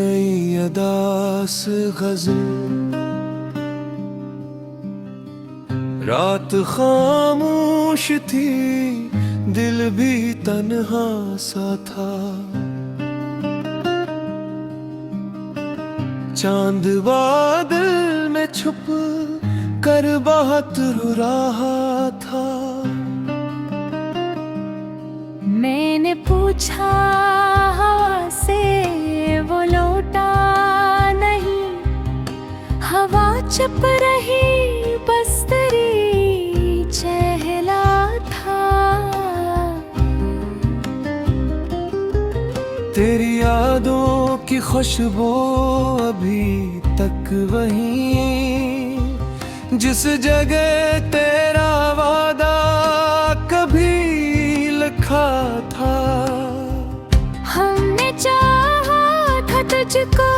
नई अदास गज़ल। रात खामोश थी, दिल भी तन्हा सा था। चांद बादल में छुप कर बहुत रो रहा था। मैंने पूछा हवा से, वो लौटा नहीं। हवा चुप रही, बस तेरी चहला था। तेरी यादों की खुशबू अभी तक वहीं, जिस जगह तेरा वादा कभी लिखा था। हमने चाहा था तुझको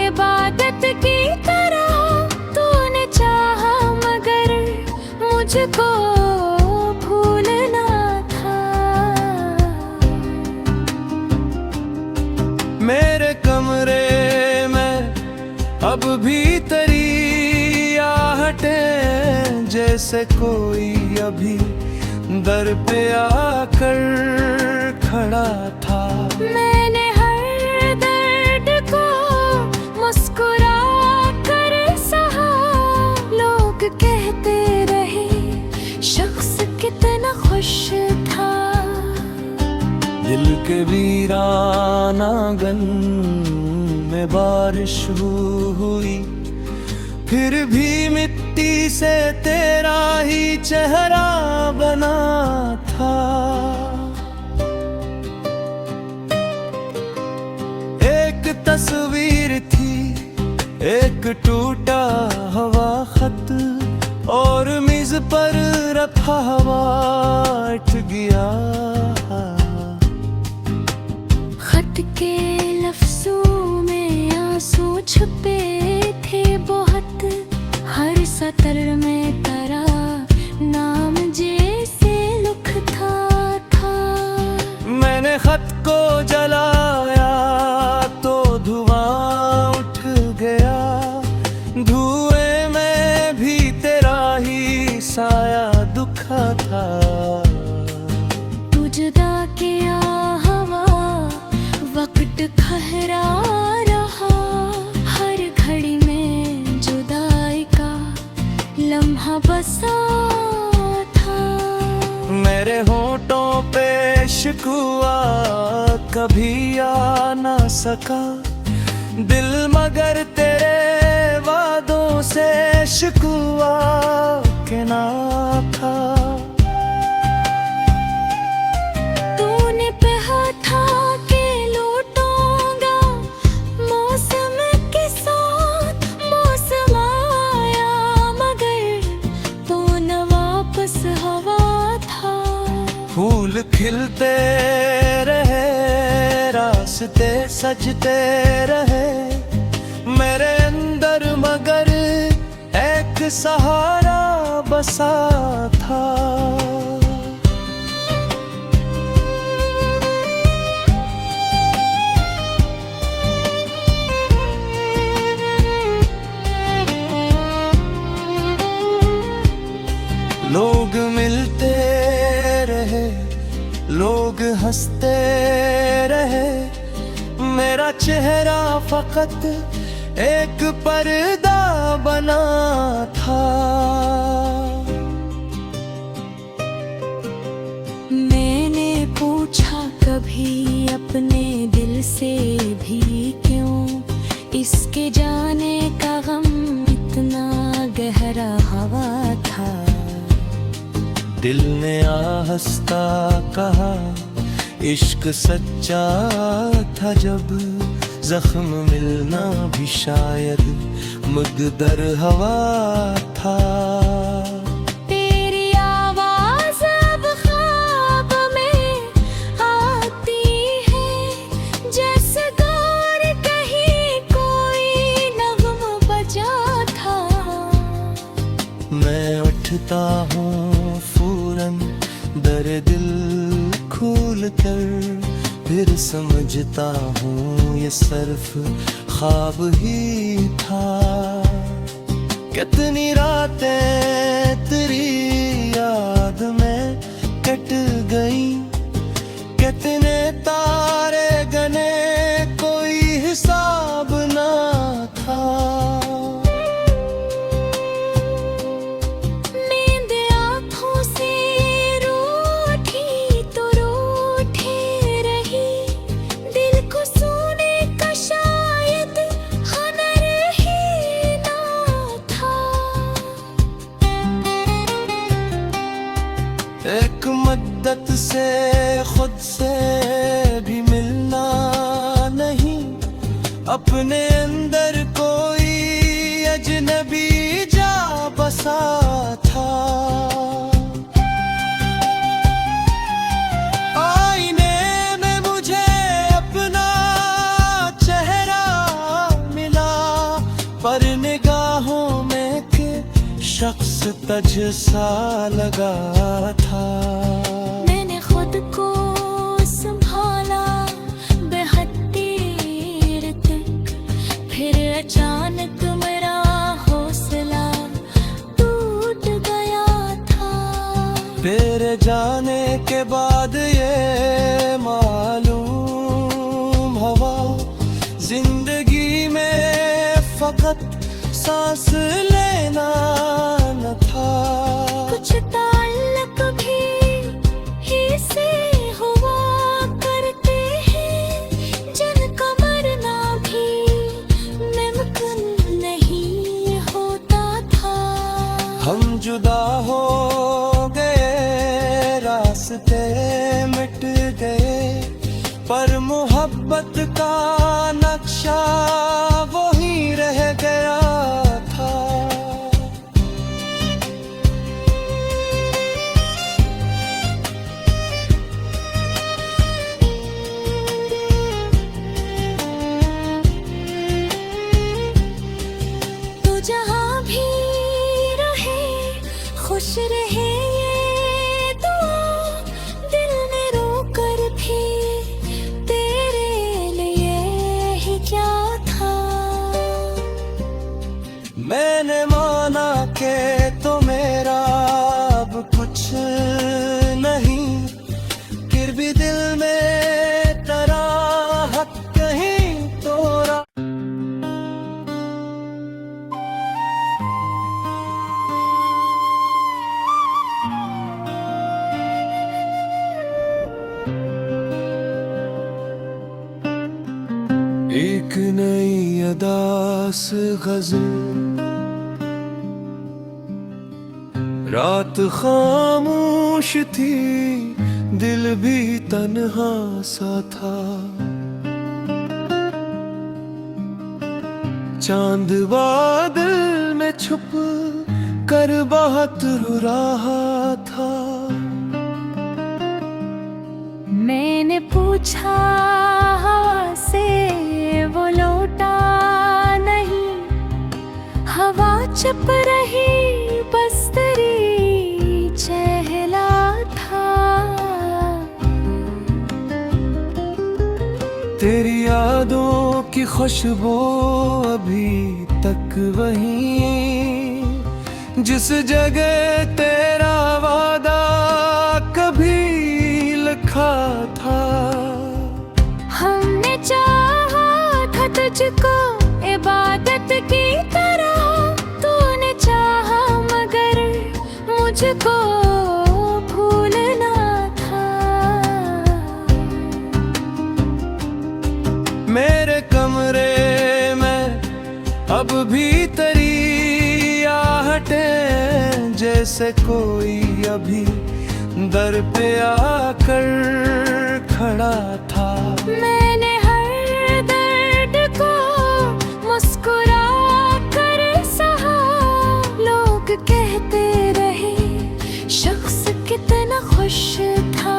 इबादत की तरह, तूने चाहा मगर मुझको भूलना था। मेरे कमरे में अब भी तेरी आहटें, जैसे कोई अभी दर पे आकर खड़ा था। मैंने हर दर्द को मुस्कुरा कर सहा। लोग कहते रहे शख्स कितना खुश था। दिल के वीराना आंगन में बारिश हुई, फिर भी मिट्टी से तेरा ही चेहरा बना था। एक तस्वीर थी, एक टूटा हुआ खत, और मेज पर रखा हुआ अट गया। खत के लफ्जों में आंसू छुपे थे बहुत। हर सतर में तेरा नाम जैसे लिखा था। मैंने खत को जलाया तो धुआं उठ गया। धुएं में भी तेरा ही साया दुखा था। तू जुदा किया हवा, वक्त ठहरा रहा। हर घड़ी में जुदाई का लम्हा बसा था। मेरे होठों पे शिकवा कभी आ ना सका दिल, मगर तेरे वादों से शिकवा के ना था। तूने कहा था कि लौटूंगा मौसम के साथ। मौसम आया मगर तू न वापस हवा था। फूल खिलते रहे, रास्ते सजते रहे मेरे अंदर, मगर एक सहारा बसा था। लोग मिलते रहे, लोग हंसते रहे, मेरा चेहरा फकत एक पर्दा बना था। मैंने पूछा कभी अपने दिल से भी, क्यों इसके जाने का गम इतना गहरा हवा था। दिल ने आहिस्ता कहा इश्क सच्चा था जब, जख्म मिलना भी शायद मुद्दर हवा था। तेरी आवाज अब ख्वाब में आती है, जैसे दूर कहीं कोई नगमा बजा था। मैं उठता हूँ फूरन दर दिल खोल कर, फिर समझता हूँ ये सर्फ ख्वाब ही था। कितनी रातें तेरी याद में कट गई, कितने तारे गने कोई हिसाब ना था। नींद आँखों से रूठी तो रूठे रही, दिल को सोने का शायद हुनर ही ना था। एक मद्दत से खुद से भी मिलना नहीं, अपने अंदर कोई अजनबी जा बसा था। आईने में मुझे अपना चेहरा मिला, पर निगाहों में के शख्स तज सा लगा था। मैंने खुद को संभाला बेहद देर तक, फिर अचानक मेरा हौसला टूट गया था। तेरे जाने के बाद ये मालूम हुआ, जिंदगी में फकत सांस लेना न था। कुछ ताल्लुक भी ही से हुआ करते हैं, जिनका मरना भी मुमकिन नहीं होता था। हम जुदा हो गए, रास्ते मिट गए, पर मोहब्बत का नक्शा वही रह गया था। तू जहाँ भी रहे खुश रहे, ये दुआ दिल ने रोकर भी तेरे लिए ही क्या था। मैंने माना कि तो मेरा अब कुछ नहीं, फिर भी दिल में तराहत कहीं तोरा। एक नई अदास गज़ल, रात खामोश थी, दिल भी तन्हा सा था। चांद बादल में छुप कर बहुत रो रहा था। मैंने पूछा हवा से, वो लौटा नहीं, हवा चुप रही, बस तेरी चहला था। तेरी यादों की खुशबू अभी तक वही, जिस जगह तेरा वादा कभी लिखा था। हमने चाहा था तुझको इबादत की तरह, तूने चाहा मगर मुझको भूलना था। मेरे कमरे में अब भी तेरी आहटें, जैसे कोई अभी दर पे आकर खड़ा था। मैंने हर दर्द को मुस्कुरा कर सहा, लोग कहते रहे शख्स कितना खुश था।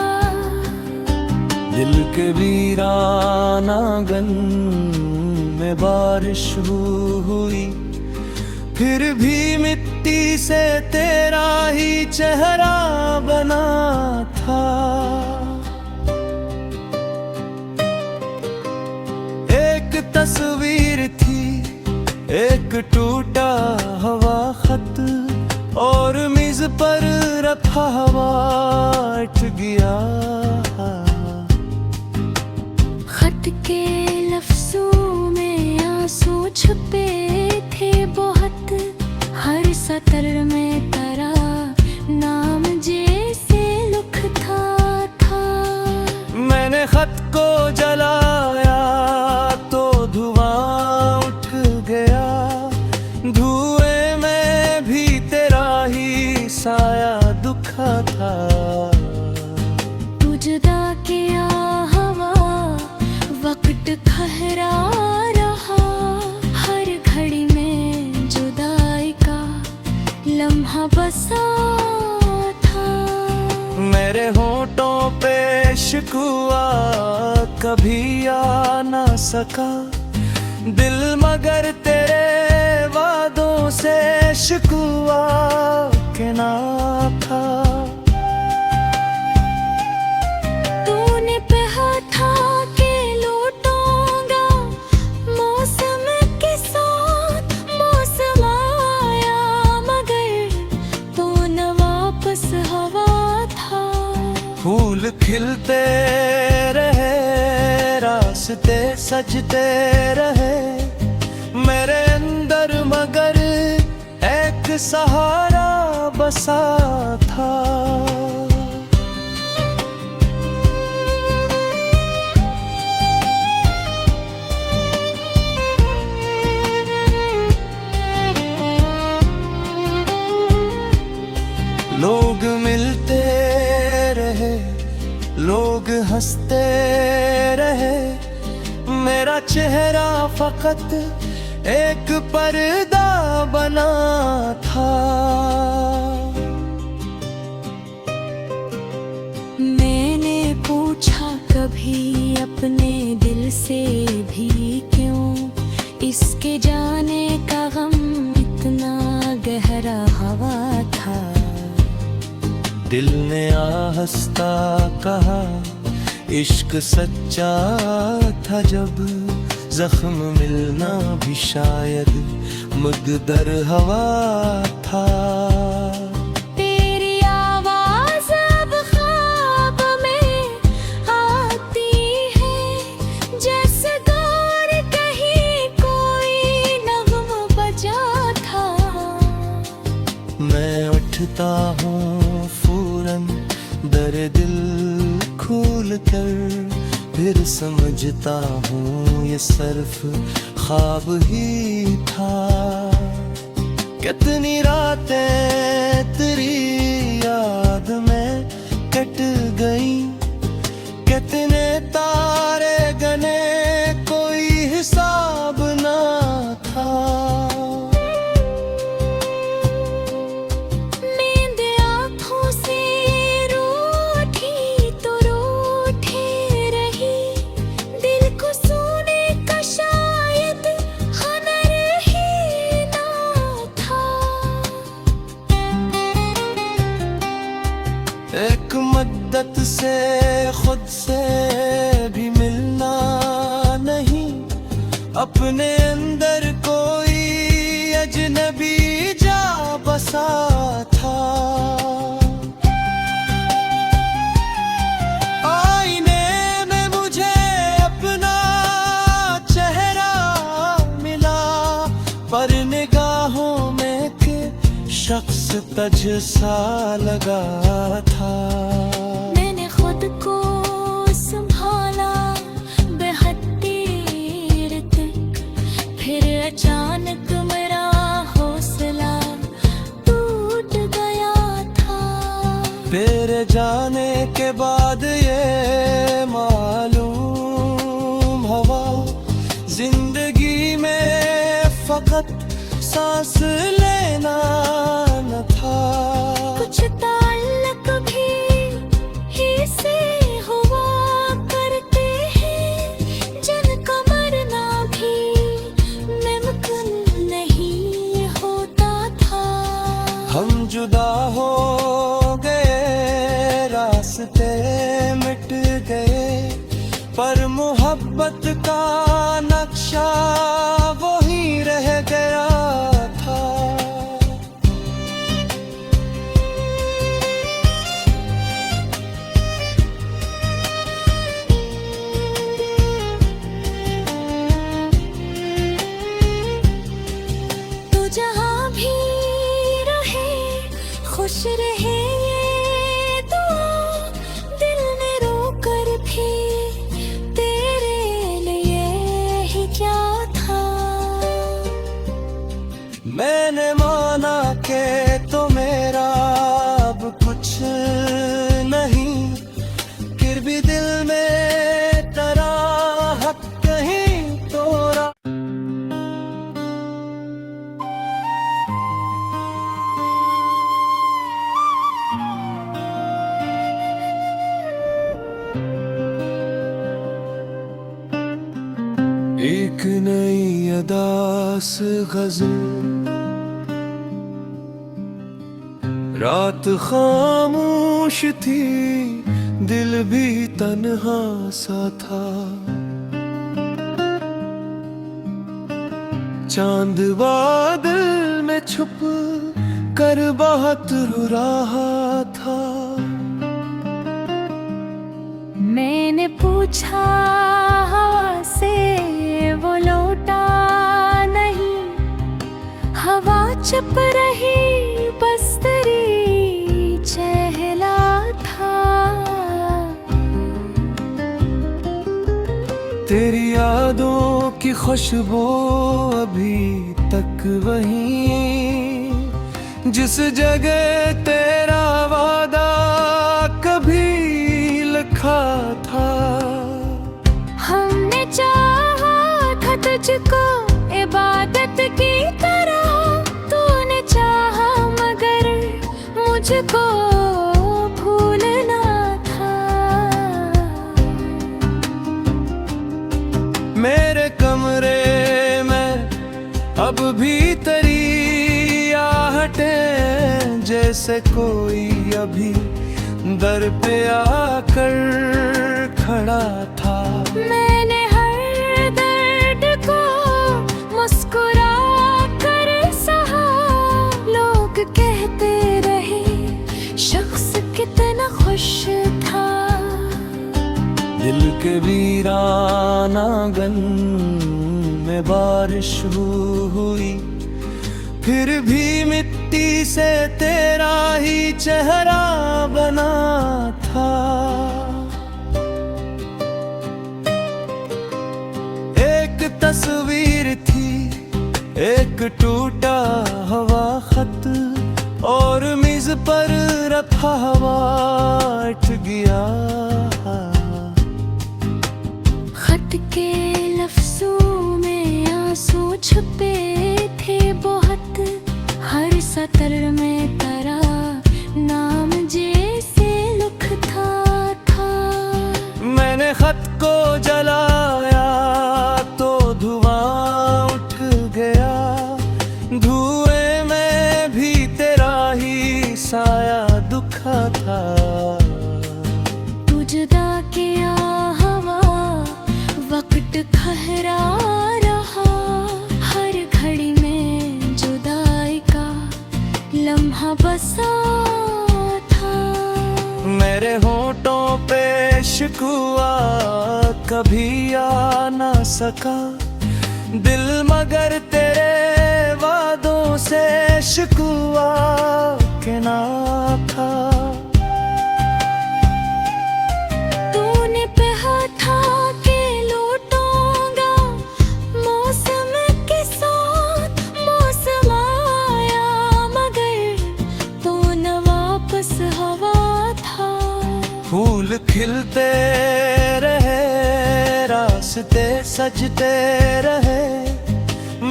दिल के वीराना आंगन में बारिश हुई, फिर भी मिट्टी से तेरा ही चेहरा बना था। एक तस्वीर टूटा हवा खत और मेज पर रखा हवा अट गया। खत के लफ्जों में आंसू छुपे थे बहुत, हर सतर में तेरा नाम जैसे लिखा था। मैंने खत को जलाया तो धुआं उठ गया, धुएं में भी तेरा ही साया दुखा था। तू जुदा किया हवा, वक्त ठहरा रहा, हर घड़ी में जुदाई का लम्हा बसा था। मेरे होठों पे शिकवा कभी आ ना सका, दिल मगर तेरे वादों से शिकवा के ना था। तूने कहा था कि लौटूंगा मौसम के साथ, मौसम आया मगर तू न वापस हवा था। फूल खिलते रहे, रास्ते सजते रहे मेरे अंदर, मगर एक सहारा बसा था। लोग मिलते रहे, लोग हंसते रहे, मेरा चेहरा फकत एक पर्दा बना था। मैंने पूछा कभी अपने दिल से भी क्यों इसके जाने का गम इतना गहरा हवा था। दिल ने आहस्ता कहा इश्क सच्चा था जब, जख्म मिलना भी शायद मुद्दर हवा था। तेरी आवाज अब ख्वाब में आती है, जैसे दूर कहीं कोई नग़्म बजा था। मैं उठता हूँ फौरन दर दिल खोल कर, फिर समझता हूँ ये सिर्फ ख्वाब ही था। कितनी रातें तेरी याद में कट गई, कितने तारे गने कोई हिसाब ना था। एक मद्दत से खुद से भी मिलना नहीं, अपने अंदर कोई अजनबी जा बसा था। आईने में मुझे अपना चेहरा मिला, पर निगाहों में के शख्स तझ सा लगा था। मैंने खुद को संभाला बेहद देर तक, फिर अचानक मेरा हौसला टूट गया था। तेरे जाने के बाद ये मालूम हवा, जिंदगी में फकत सांस लेना न था। कुछ ताल्लुक भी ही से हुआ करते हैं, जिनका मरना भी मुमकिन नहीं होता था। हम जुदा हो गए, रास्ते मिट गए, पर मोहब्बत का नक्शा वही रह गया। खुश रहे ये दुआ दिल ने रोकर भी तेरे लिए ही क्या था। मैंने माना के तो मेरा अब कुछ नहीं, फिर भी दिल में तेरा हक कहीं तोरा। एक नई अदास गज़ल, रात खामोश थी, दिल भी तन्हा सा था। चांद बादल में छुप कर बहुत रो रहा था। मैंने पूछा हवा से, वो लौटा नहीं। हवा चुप रही, बस तेरी चहला था। तेरी यादों की खुशबू अभी तक वहीं, जिस जगह तेरा वादा कभी लिखा था। हमने चाहा था तुझको इबादत की तरह, तूने चाहा मगर मुझको भूलना था। मेरे कमरे में अब भी तेरी आहटें, जैसे कोई अभी दर पे आकर खड़ा था। मैंने हर दर्द को मुस्कुरा कर सहा। लोग कहते रहे शख्स कितना खुश था। दिल के वीरान आंगन में बारिश हुई, फिर भी मिट्टी से तेरा ही चेहरा बना था। एक तस्वीर थी, एक टूटा हुआ खत, और मेज पर रखा हुआ अट गया। खत के लफ्जों में आंसू छुपे थे बहुत, हर सतर में तेरा नाम जैसे लिखा था। मैंने खत को जलाया तो धुआं उठ गया, धुएं में भी तेरा ही साया दुखा था। तू जुदा किया हवा, वक्त ठहरा रहा, हर घड़ी में जुदाई का लम्हा बसा था। मेरे होठों पे शिकवा कभी आ ना सका, दिल मगर तेरे वादों से शिकवा के ना था। तूने कहा था कि लौटूंगा मौसम के साथ, मौसम आया मगर तू न वापस हवा था। फूल खिलते रहे, रास्ते सजते रहे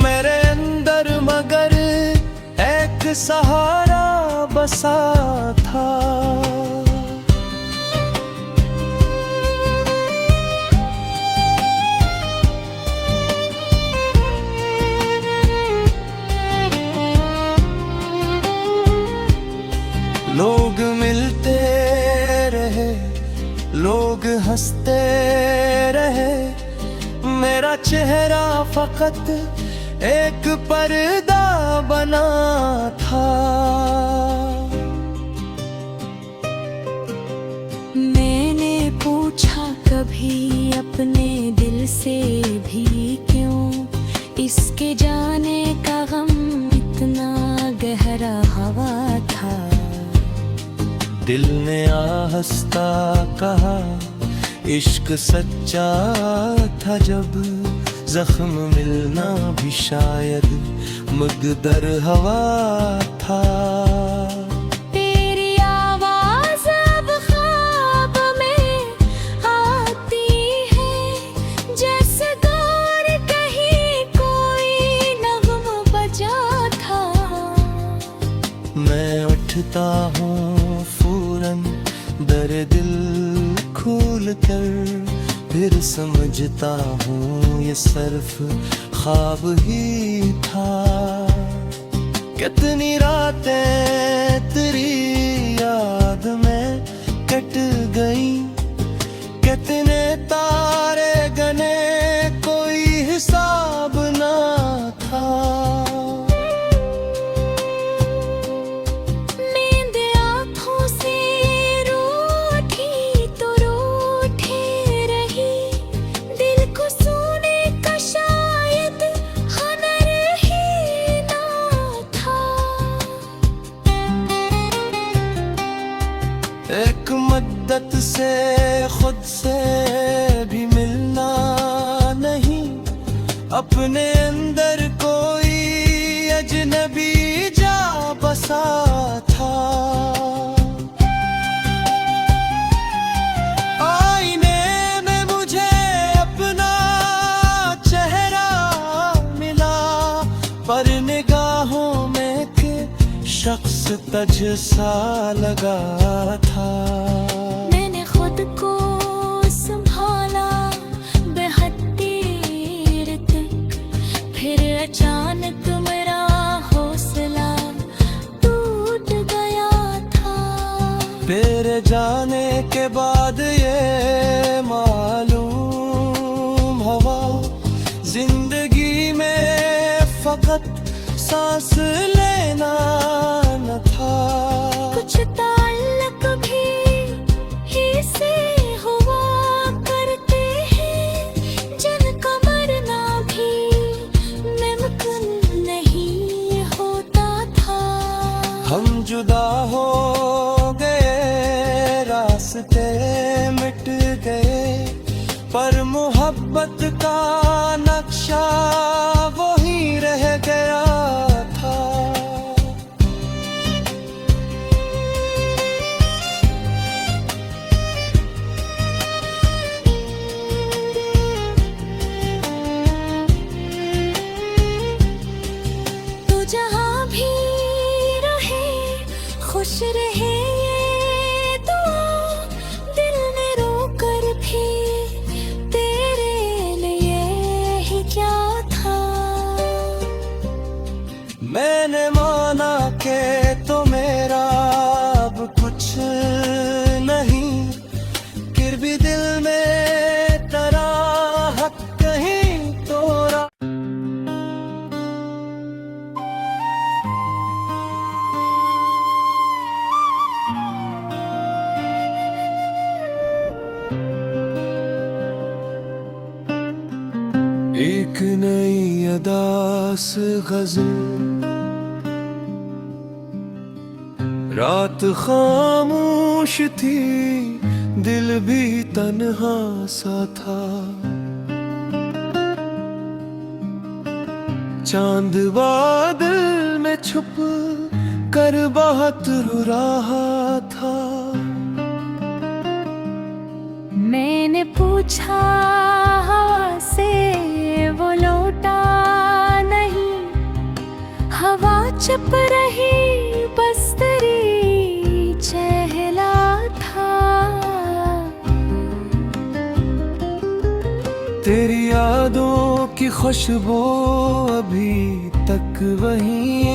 मेरे अंदर, मगर एक सहारा बसा था। लोग मिलते रहे, लोग हंसते रहे, मेरा चेहरा फकत एक पर्दा बना था। मैंने पूछा कभी अपने दिल से भी, क्यों इसके जाने का गम इतना गहरा हवा था। दिल ने आहस्ता कहा इश्क सच्चा था जब, जख्म मिलना भी शायद मुद्दर हवा था। तेरी आवाज अब ख्वाब में आती है, जैसे दूर कहीं कोई नग़्मा बजा था। मैं उठता हूँ फौरन दर दिल खोल कर, फिर समझता हूँ ये सिर्फ ख्वाब ही था। कितनी रातें तेरी याद में कट गई, कितने तारे गने कोई हिसाब ना था। नींद आँखों से रूठी तो रूठे रही, दिल को सोने का शायद हुनर ही ना था। एक मद्दत से खुद से भी मिलना नहीं, अपने अंदर कोई अजनबी जा बसा था। आईने में मुझे अपना चेहरा मिला, पर निगाहों में के शख्स तज सा लगा था। मैंने खुद को संभाला बेहद देर तक, फिर अचानक मेरा हौसला टूट गया था। तेरे जाने के बाद ये मालूम हुआ, जिंदगी में फकत सांस लेना न था। कुछ ताल्लुक भी ही से हुआ करते हैं, जिनका मरना भी मुमकिन नहीं होता था। हम जुदा हो गए, रास्ते मिट गए, पर मोहब्बत का नक्शा वही रह गया था। तू जहाँ भी रहे खुश रहे, ये दुआ दिल ने रोकर भी तेरे लिए ही क्या था। मैंने माना के तो मेरा अब कुछ नहीं, फिर भी दिल में तेरा हक कहीं तोरा। एक नई अदास गज़ल, रात खामोश थी, दिल भी तन्हा सा था। चांद बादल में छुप कर बहुत रो रहा था। मैंने पूछा हवा से, वो लौटा नहीं, हवा चुप रही, बस तेरी चहला था। तेरी यादों की खुशबू अभी तक वही,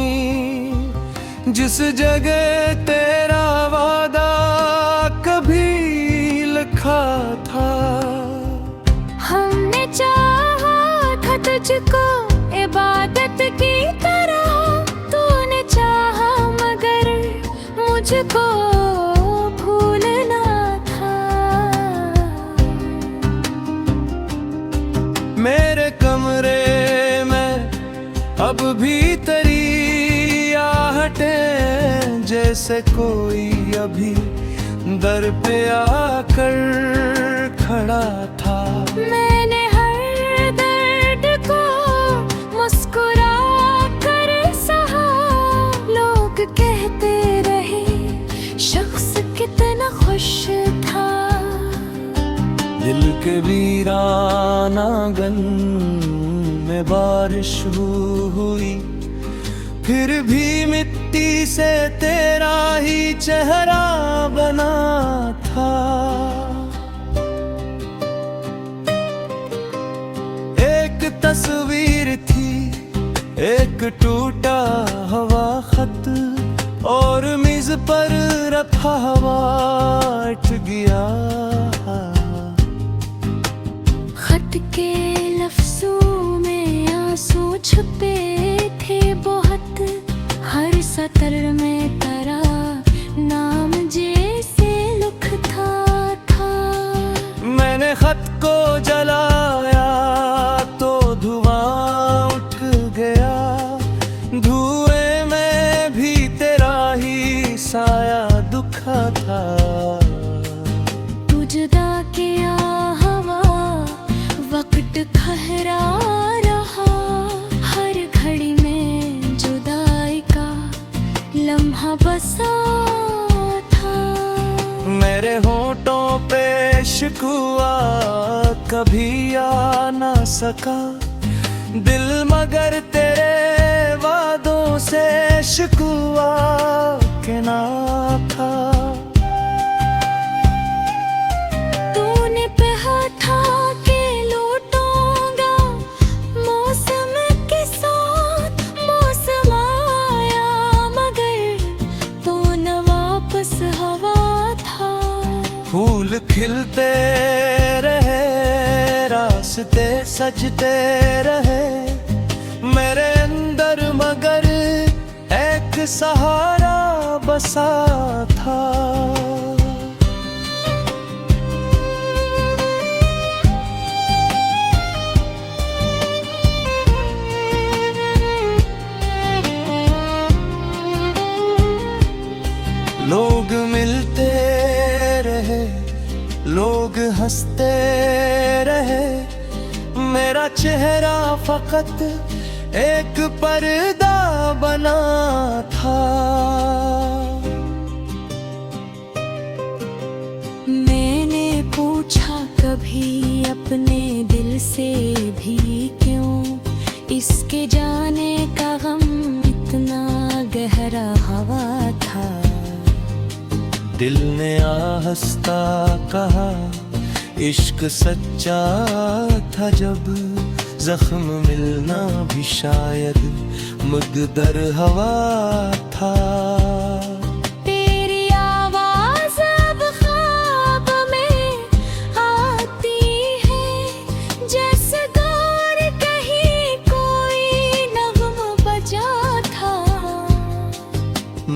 जिस जगह तेरा वादा कभी लिखा था। हमने चाहा था तुझको इबादत की तरह, तूने चाहा मगर मुझको भूलना था। मेरे कमरे में अब भी तेरी आहटें, जैसे कोई अभी दर पे आकर खड़ा था। मैंने हर दर्द को मुस्कुरा कर सहा। लोग कहते रहे शख्स कितना खुश था। दिल के वीरान आंगन में बारिश हुई, फिर भी मिट्टी से तेरा ही चेहरा बना था। एक तस्वीर थी, एक टूटा हुआ खत, और मेज पर रखा हुआ अट गया। खत के लफ्जों में आंसू छुपे थे बहुत। हर सतर में तेरा नाम जैसे लिखा था। मैंने खत को जलाया तो धुआं उठ गया। धुएं में भी तेरा ही साया दुखा था। तू जुदा किया हवा, वक्त ठहरा रहा। हर घड़ी में जुदाई का लम्हा बसा था। मेरे होठों पे शिकवा कभी आ ना सका दिल, मगर तेरे वादों से शिकवा के ना था। तूने कहा था कि लौटूंगा मौसम के साथ। मौसम आया मगर तू न वापस हवा था। फूल खिलते रहे, रास्ते सजते रहे मेरे अंदर, मगर एक सहारा बसा था। लोग मिलते रहे, लोग हंसते रहे, मेरा चेहरा फकत एक पर्दा बना था। मैंने पूछा कभी अपने दिल से भी क्यों इसके जाने का गम इतना गहरा हवा था। दिल ने आहस्ता कहा इश्क सच्चा था जब, जख्म मिलना भी शायद मुद्दर हवा था। तेरी आवाज अब ख्वाब में आती है, जैसे दूर कहीं कोई नगम बजा था।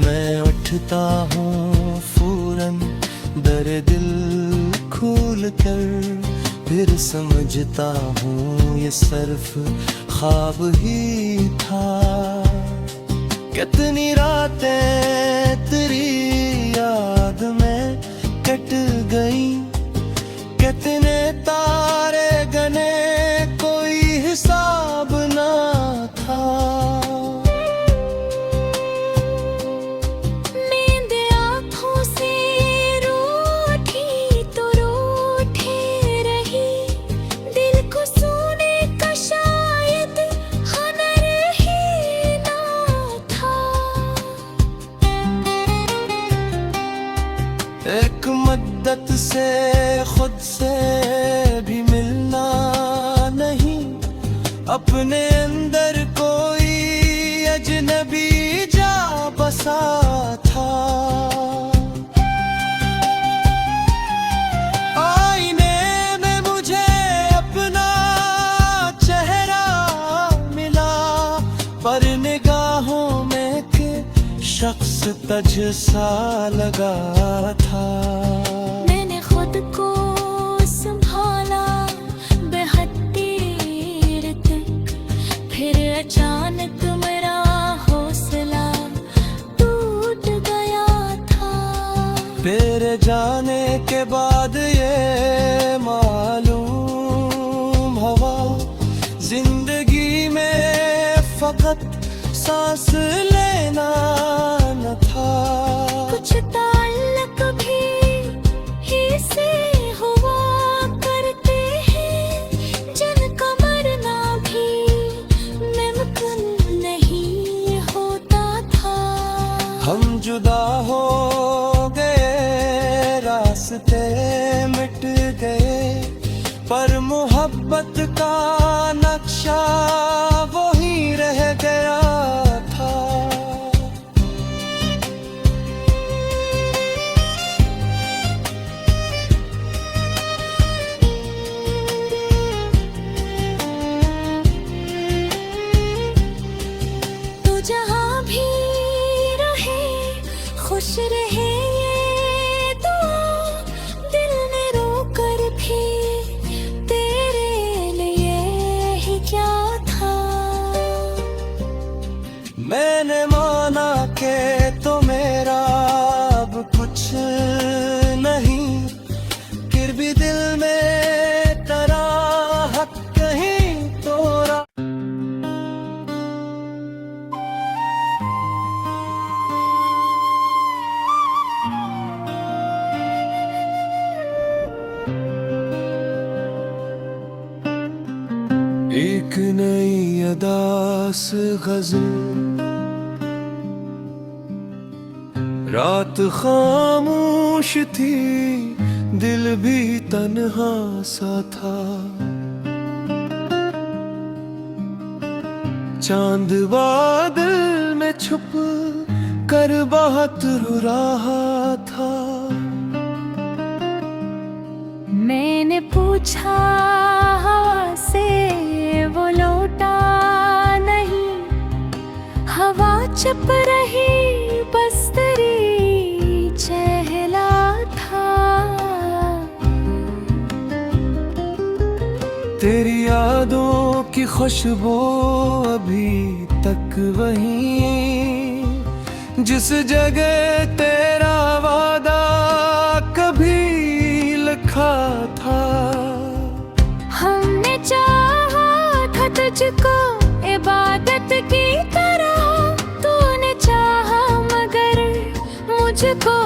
मैं उठता हूँ फौरन दर दिल खोल कर, फिर समझता हूँ ये सिर्फ ख्वाब ही था। कितनी रातें तेरी याद में कट गई, कितने तारे गने कोई हिसाब ना था। नींद आँखों से रूठी तो रूठी रही, दिल को सोने का शायद हुनर ही ना था। एक मद्दत से खुद से भी मिलना नहीं, अपने अंदर कोई अजनबी जा बसा था। आईने में मुझे अपना चेहरा मिला, पर निगाहों में के शख्स तज सा लगा था। मैंने खुद को संभाला बेहद देर तक, फिर अचानक मेरा हौसला टूट गया था। तेरे तेरे जाने के बाद ये मालूम हवा जिंदगी में फकत सांस लेना न था। कुछ ताल्लुक भी ही से हुआ करते हैं जिनका मरना भी मुमकिन नहीं होता था। हम जुदा हो गए, रास्ते मिट गए, पर मोहब्बत का नक्शा वही रह गया था। तू जहाँ भी रहे खुश रहे ये दुआ दिल ने रोकर भी तेरे लिए ही क्या था। मैंने माना के तो मेरा अब कुछ नहीं, फिर भी दिल में तेरा हक कहीं तोरा। एक नई अदास गज़ल, रात खामोश थी, दिल भी तन्हा सा था। चांद बादल में छुप कर बहुत रो रहा था। मैंने पूछा हवा से, वो लौटा नहीं, हवा चुप रही, बस तेरी चहला था। तेरी यादों की खुशबू अभी तक वही, जिस जगह तेरा वादा कभी लिखा था। हमने चाहा था तुझको इबादत की तरह, तूने चाहा मगर मुझको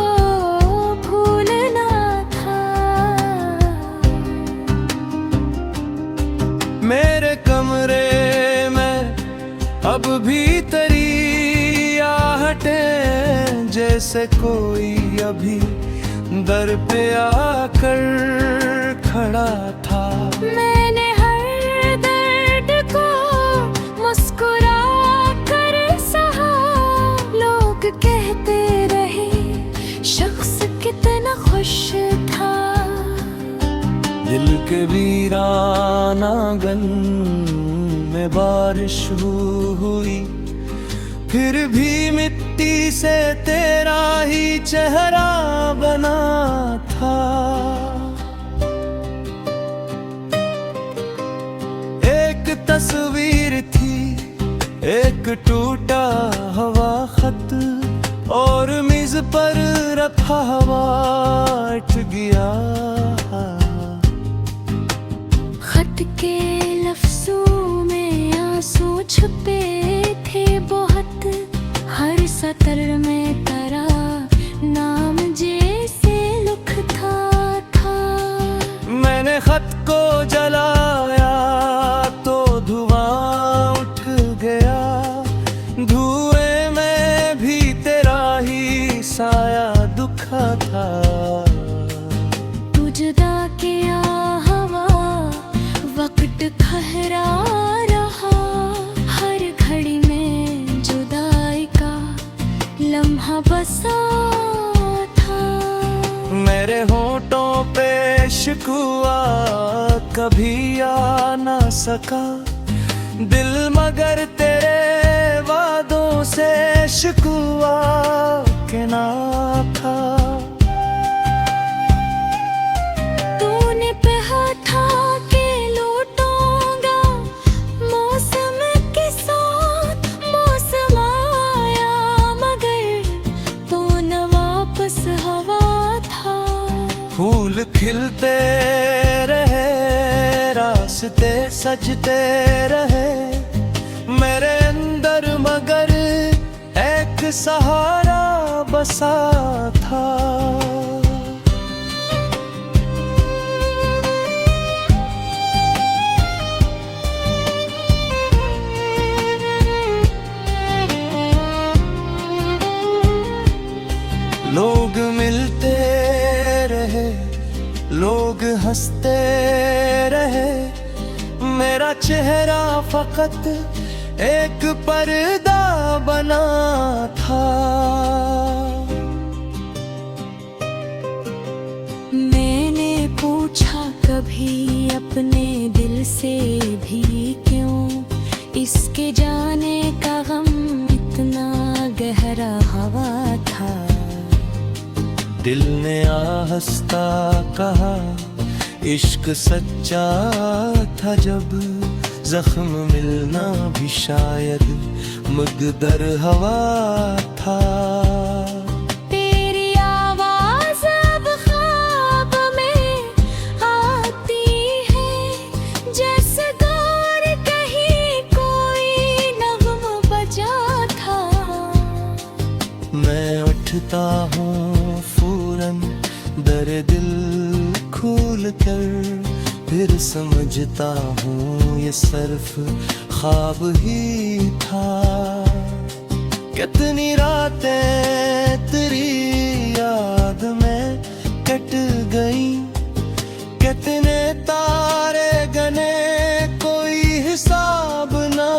भूलना था। मेरे कमरे में अब भी तेरी आहटें, जैसे कोई अभी दर पे आकर खड़ा था। मैंने हर दर्द को मुस्कुरा कर सहा, लोग कहते रहे शख्स कितना खुश था। दिल के वीराना आंगन में बारिश हुई, फिर भी मिट्टी से तेरा ही चेहरा बना था। एक तस्वीर थी, एक टूटा हुआ खत, और मेज पर रखा हुआ अट गया। खत के लफ्जों में आंसू छुपे थे बहुत, हर सतर में तेरा नाम जैसे लिखा था। मैंने खत को जलाया तो धुआं उठ गया, धुएं में भी तेरा ही साया दुखा था। तू जुदा किया हवा, वक्त ठहरा रहा, हर घड़ी में जुदाई का लम्हा बसा था। मेरे होठों पे शिकवा कभी आ ना सका, दिल मगर तेरे वादों से शिकवा के ना था। तूने कहा था कि लौटूंगा मौसम के साथ, मौसम आया मगर तू न वापस हवा था। रास्ते सजते रहे मेरे अंदर, मगर एक सहारा बसा था। लोग मिलते रहे, लोग हंसते रहे, मेरा चेहरा फकत एक पर्दा बना था। मैंने पूछा कभी अपने दिल से भी, क्यों इसके जाने का गम इतना गहरा हवा था। दिल ने आहिस्ता कहा इश्क सच्चा था जब, जख्म मिलना भी शायद मुक़द्दर हवा था। तेरी आवाज़ अब ख्वाब में आती है, जैसे दूर कहीं कोई नग़्म बजा था। मैं उठता हूँ फौरन दर दिल खोल कर, फिर समझता हूँ ये सिर्फ ख्वाब ही था। कितनी रातें तेरी याद में कट गई, कितने तारे गने कोई हिसाब ना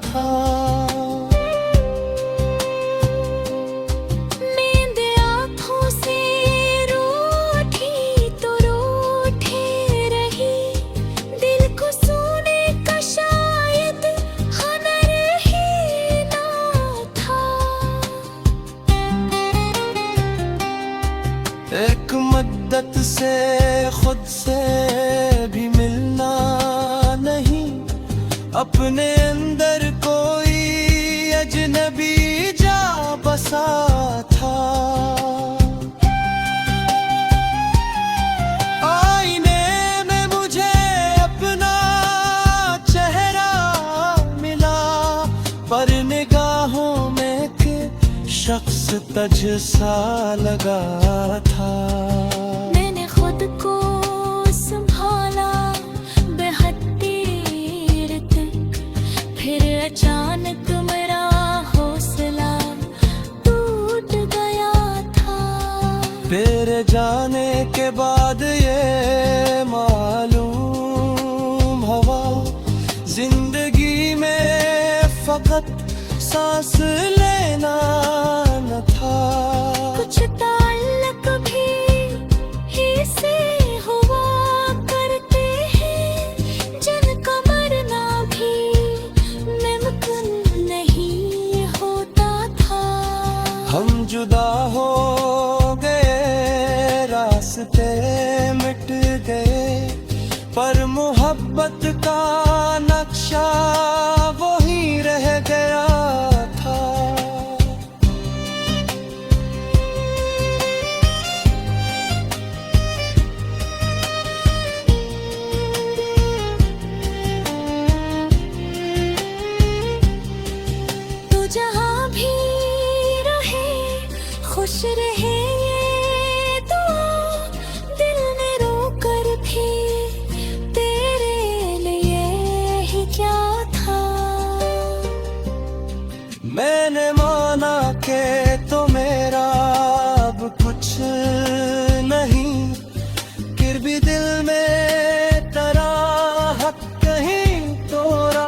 था। एक मद्दत से खुद से भी मिलना नहीं, अपने अंदर कोई अजनबी जा बसा था। आईने में मुझे अपना चेहरा मिला, पर निगाहों में के शख्स तज सा लगा था। मैंने खुद को संभाला बेहद देर तक, फिर अचानक मेरा हौसला टूट गया था। तेरे जाने के बाद ये मालूम हवा, जिंदगी में फकत सांस लेना न था। कुछ ताल्लुक भी ही से हुआ करते हैं, जिनका मरना भी मुमकिन नहीं होता था। हम जुदा हो गए, रास्ते मिट गए, पर मोहब्बत का नक्शा वही रह गया था। तू जहाँ भी रहे खुश रहे, ये दुआ दिल ने रोकर भी तेरे लिए ही क्या था। मैंने माना के तो मेरा अब कुछ नहीं, फिर भी दिल में तेरा हक कहीं तोरा।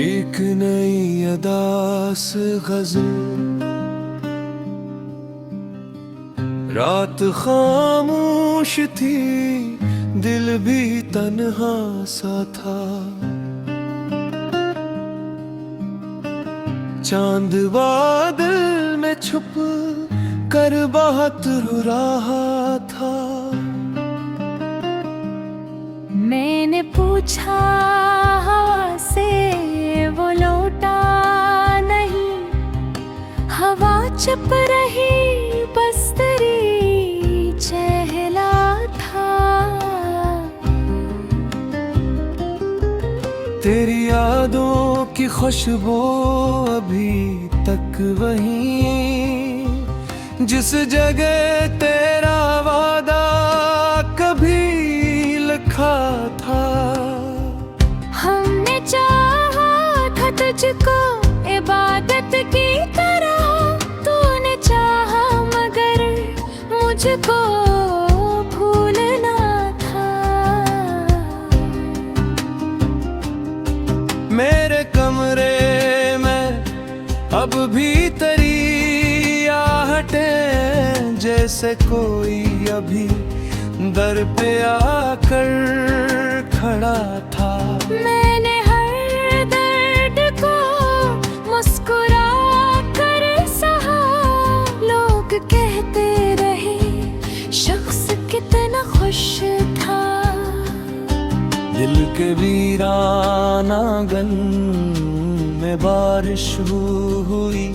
एक नई अदास गज़ल, रात खामोश थी, दिल भी तन्हा सा था। चांद बादल में छुप कर बहुत रो रहा था। मैंने पूछा हवा से, वो लौटा नहीं। हवा चुप रही, बस तेरी चहला था। तेरी यादों की खुशबू अभी तक वही, जिस जगह तेरा वादा कभी लिखा था। हमने चाहा था तुझको इबादत की तरह, तूने चाहा मगर मुझको भूलना था। मेरे कमरे में अब भी तेरी आहटें, जैसे कोई अभी दर पे आकर खड़ा था। मैंने हर दर्द को मुस्कुरा कर सहा। लोग कहते रहे शख्स कितना खुश था। दिल के वीराना गन में बारिश हुई,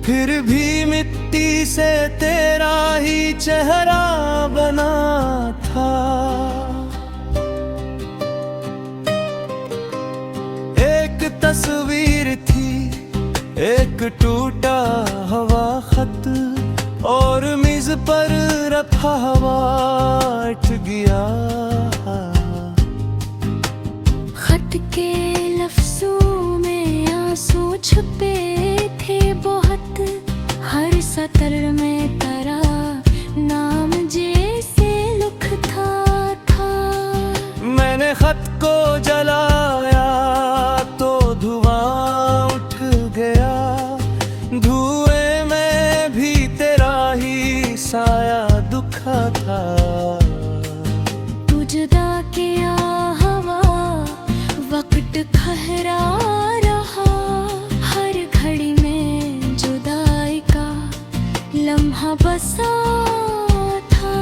फिर भी मिट्टी से तेरा ही चेहरा बना था। एक तस्वीर थी, एक टूटा हुआ खत, और मेज पर रखा हुआ अट गया। खत के लफ्जों में आंसू छुपे थे बहुत, हर सतर में तेरा नाम जैसे लिखा था। मैंने खत को जलाया तो धुआं उठ गया, धुएं में भी तेरा ही साया दुखा था। तू जुदा किया हवा, वक्त ठहरा रहा। हर घड़ी में जुदाई का लम्हा बसा था।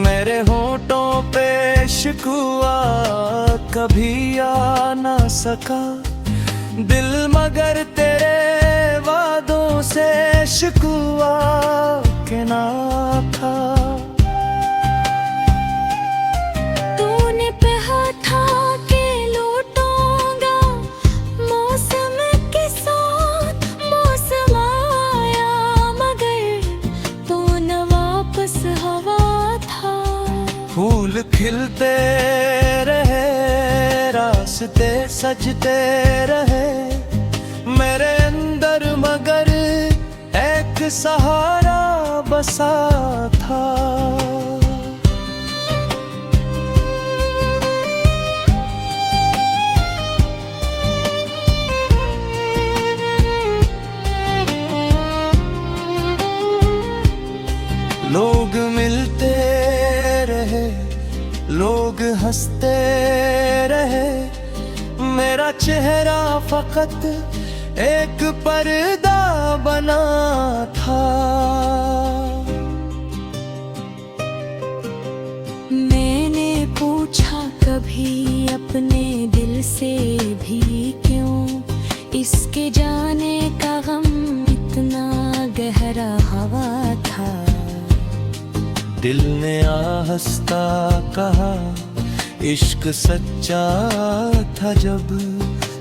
मेरे होठों पे शिकवा कभी आ ना सका दिल, मगर तेरे वादों से शिकवा के ना था। तूने कहा था कि लौटूंगा मौसम के साथ, मौसम आया मगर तू न वापस हवा था। फूल खिलते रहे, रास्ते सजते रहे मेरे अंदर, मगर एक सहारा बसा था। लोग मिलते रहे, लोग हंसते रहे, मेरा चेहरा फकत एक पर्दा बना था। मैंने पूछा कभी अपने दिल से भी, क्यों इसके जाने का गम इतना गहरा हवा था। दिल ने आहस्ता कहा इश्क सच्चा था जब,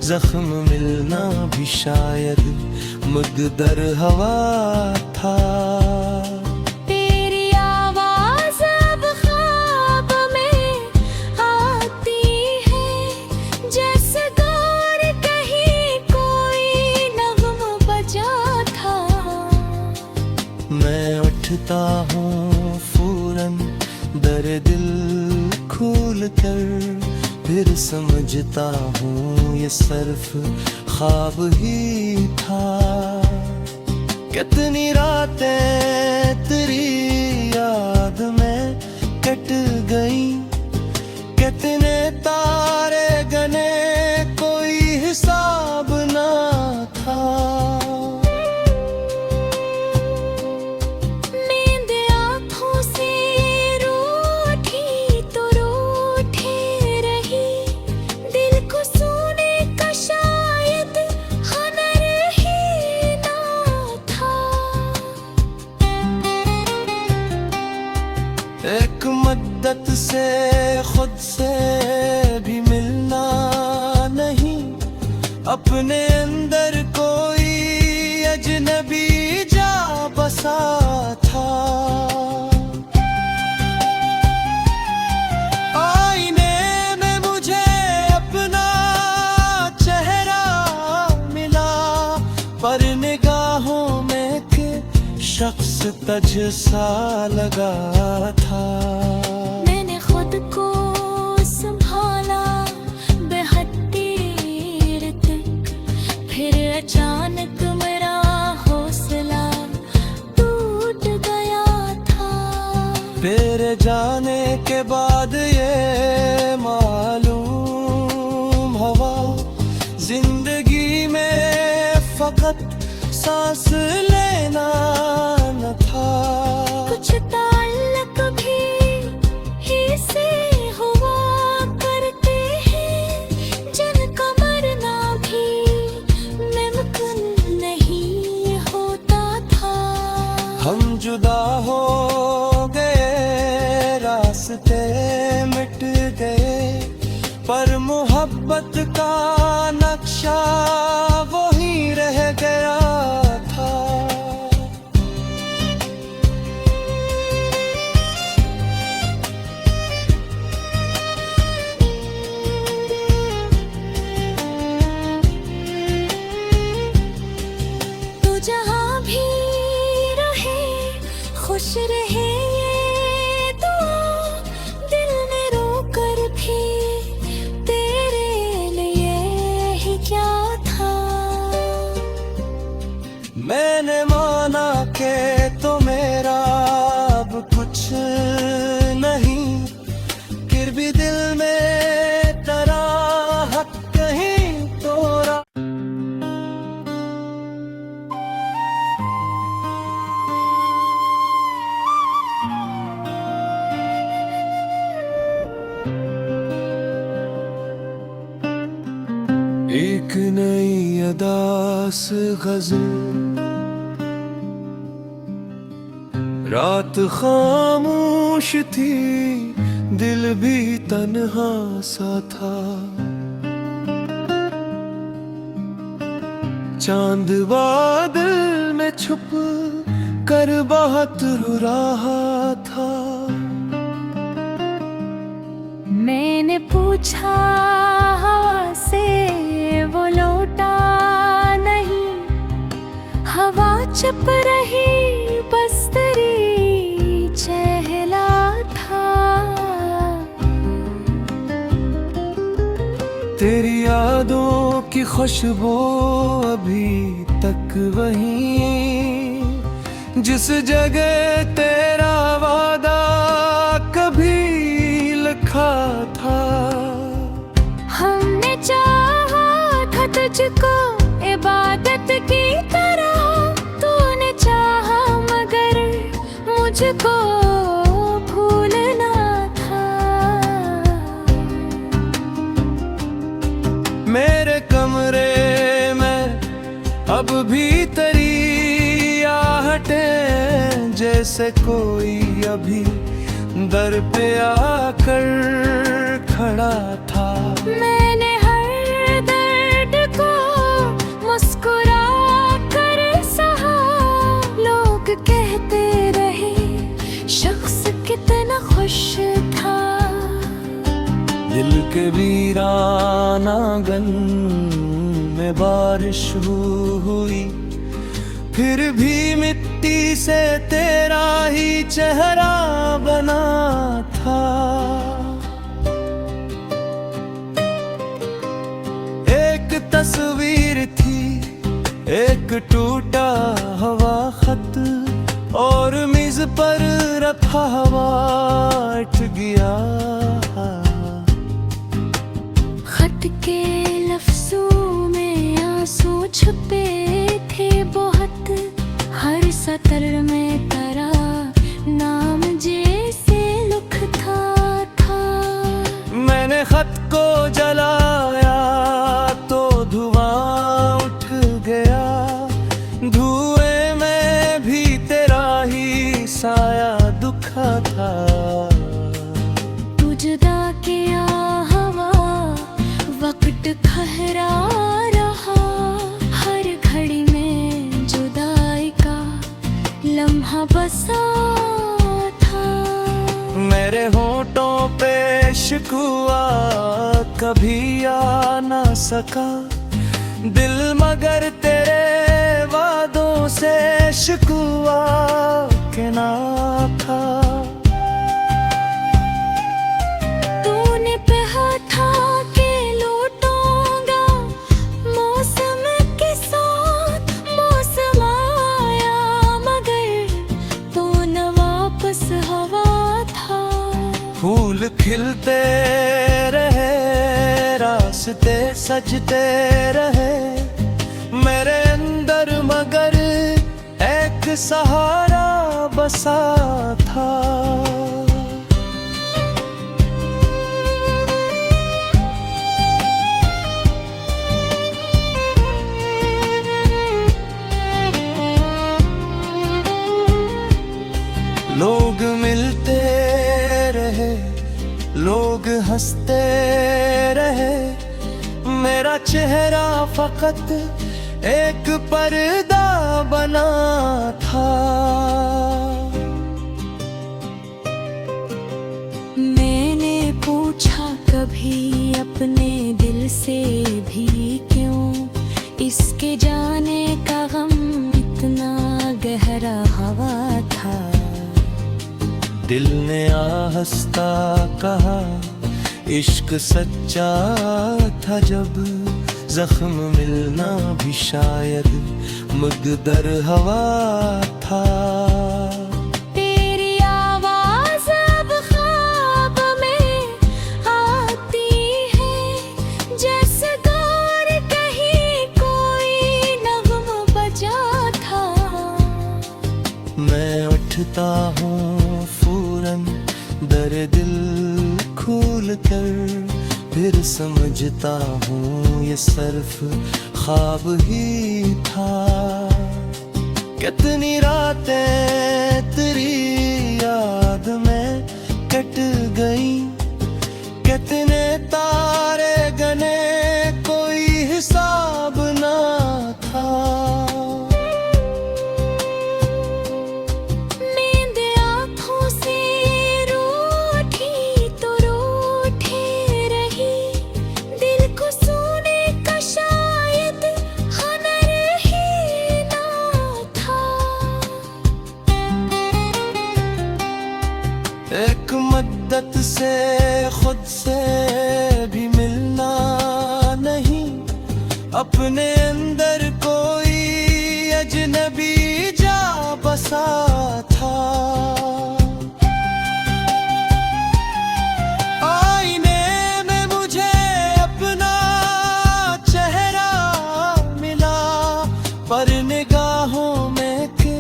जख्म मिलना भी शायद मुद्दर हवा था। तेरी आवाज अब ख्वाब में आती है, जैसे दूर कहीं कोई नग़्मा बजा था। मैं उठता हूँ फौरन दर दिल खोल कर, फिर समझता हूँ ये सिर्फ ख्वाब ही था। कितनी रातें तेरी याद में कट गई, कितने तारे गने कोई हिसाब ना था। नींद आँखों से रूठी तो रूठी, कुदरत से खुद से भी मिलना नहीं, अपने अंदर कोई अजनबी जा बसा था। आईने में मुझे अपना चेहरा मिला, पर निगाहों में के शख्स तझ सा लगा था। मैंने खुद को संभाला बेहद देर तक, फिर अचानक मेरा हौसला टूट गया था। तेरे जाने के बाद ये मालूम हुआ, जिंदगी में फकत सांस लेना न था। कुछ ताल्लुक भी ही से हुआ करते हैं, जिनका मरना भी मुमकिन नहीं होता था। हम जुदा हो गए, रास्ते मिट गए, पर मोहब्बत का नक्शा वही रह गया था। तू जहाँ भी रहे खुश रहे, ये दुआ दिल में रोकर भी तेरे लिए ही क्या था। मैंने माना के तो मेरा अब कुछ नहीं, फिर भी दिल में तराहत कहीं तोरा। एक नई अदास गज़ल, रात खामोश थी, दिल भी तन्हा सा था। चांद बादल में छुप कर बहुत रो रहा था। मैंने पूछा हवा से, वो लौटा नहीं, हवा चुप रही, बस तेरी चहला था। तेरी यादों की खुशबू अभी तक वही, जिस जगह तेरा वादा कभी लिखा था। हमने चाहा था तुझको इबादत की तरह, तूने चाहा मगर मुझको भूलना था। मेरे कमरे में अब भी तेरी आहटें, जैसे कोई अभी दर पे आकर खड़ा था। मैंने हर दर्द को मुस्कुरा कर सहा, लोग कहते रहे शख्स कितना खुश था। दिल के वीराना गन में बारिश हुई, फिर भी मिट्टी से तेरा ही चेहरा बना था। एक तस्वीर थी, एक टूटा हुआ खत, और मेज पर रखा हुआ अट गया। खत के लफ्जों में आंसू छुपे थे बहुत, हर सतर में तेरा नाम जैसे लिखा था। मैंने खत को जलाया तो धुआं उठ गया, धुएं में भी तेरा ही साया दुखा था। लम्हा बसा था। मेरे होठों पे शिकवा कभी आ ना सका दिल, मगर तेरे वादों से शिकवा के ना था। तूने कहा था कि लौटूंगा मौसम के साथ, मौसम आया मगर तू न वापस हवा था। फूल खिलते रहे, रास्ते सजते रहे मेरे अंदर, मगर एक सहारा बसा था। लोग मिलते रहे, लोग हंसते रहे, मेरा चेहरा फकत एक पर्दा बना था। मैंने पूछा कभी अपने दिल से भी क्यों इसके जाने का गम इतना गहरा हवा था। दिल ने आहस्ता कहा इश्क सच्चा था जब, जख्म मिलना भी शायद मुद्दर हवा था। तेरी आवाज अब ख्वाब में आती है, जैसे दूर कहीं कोई नग़्मा बजा था। मैं उठता हूँ फौरन दर दिल खोल कर, फिर समझता हूँ ये सिर्फ ख्वाब ही था। कितनी रातें तेरी याद में कट गई, कितने तारे गने कोई हिसाब ना था। एक मद्दत से खुद से भी मिलना नहीं, अपने अंदर कोई अजनबी जा बसा था। आईने में मुझे अपना चेहरा मिला, पर निगाहों में के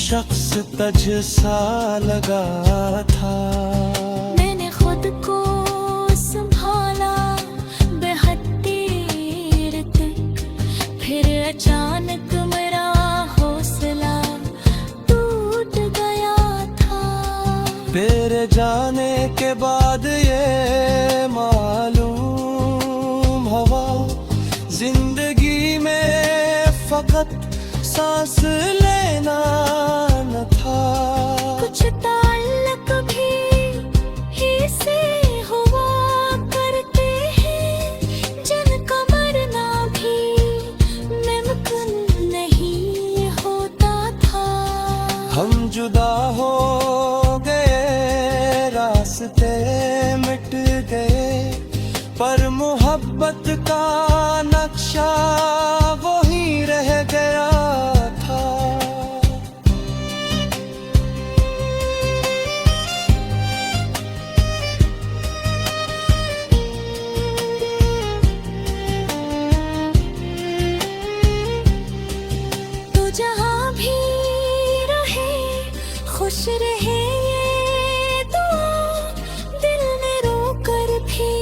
शख्स तझ सा लगा था। मैंने खुद को संभाला बेहद देर तक, फिर अचानक मेरा हौसला टूट गया था। तेरे जाने के बाद ये मालूम हवा जिंदगी में फकत सांस लेना न था। कुछ ताल्लुक भी ही से हुआ करते हैं, जिनका मरना भी मुमकिन नहीं होता था। हम जुदा हो गए, रास्ते मिट गए, पर मोहब्बत का नक्शा वही रह गया था। तो जहाँ भी रहे खुश रहे ये दुआ, दिल ने रोकर भी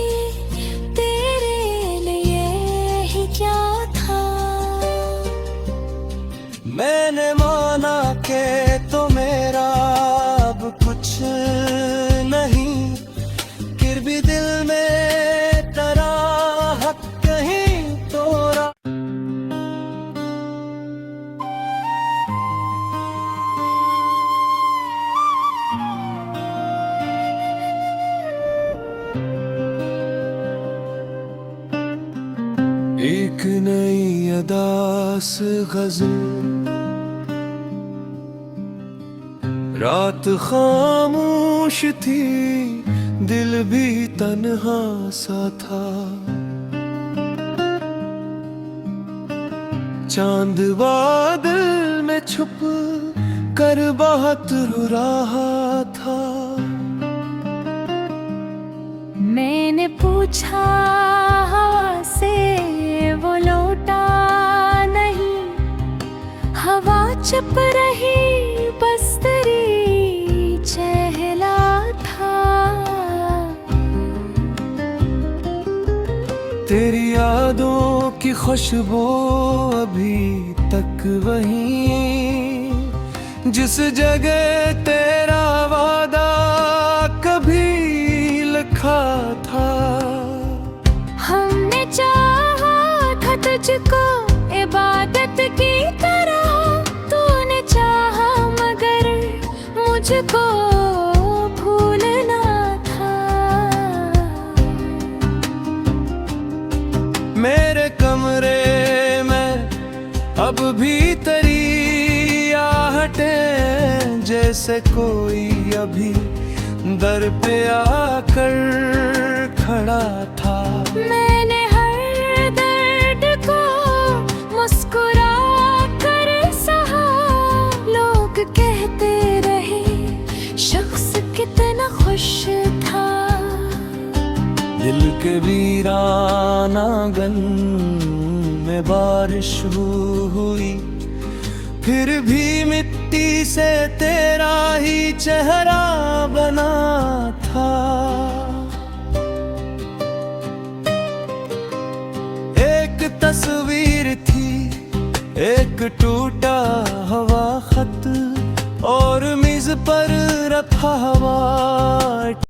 तेरे लिए ही क्या था। मैंने माना के तो मेरा अब कुछ नहीं, फिर भी दिल में तराहत कहीं तोरा। एक नई अदास गज़ल। रात खामोश थी, दिल भी तन्हा सा था। चांद बादल में छुप कर बहुत रो रहा था। मैंने पूछा हवा से, वो लौटा नहीं। हवा चुप रही, बस तेरी चहला था। तेरी यादों की खुशबू अभी तक वहीं, जिस जगह तेरा वादा कभी लिखा था। हमने चाहा था तुझको इबादत की तरह, तूने चाहा मगर मुझको भूलना था। मेरे कमरे में अब भी तेरी आहटें, जैसे कोई अभी दर पे आकर खड़ा था। मैंने हर दर्द को मुस्कुरा कर सहा। लोग कहते रहे शख्स कितना खुश था। दिल के वीराना गन में बारिश हुई, फिर भी मिट्टी से तेरा ही चेहरा बना था। एक तस्वीर थी, एक टूटा हुआ खत, और मेज पर रखा हुआ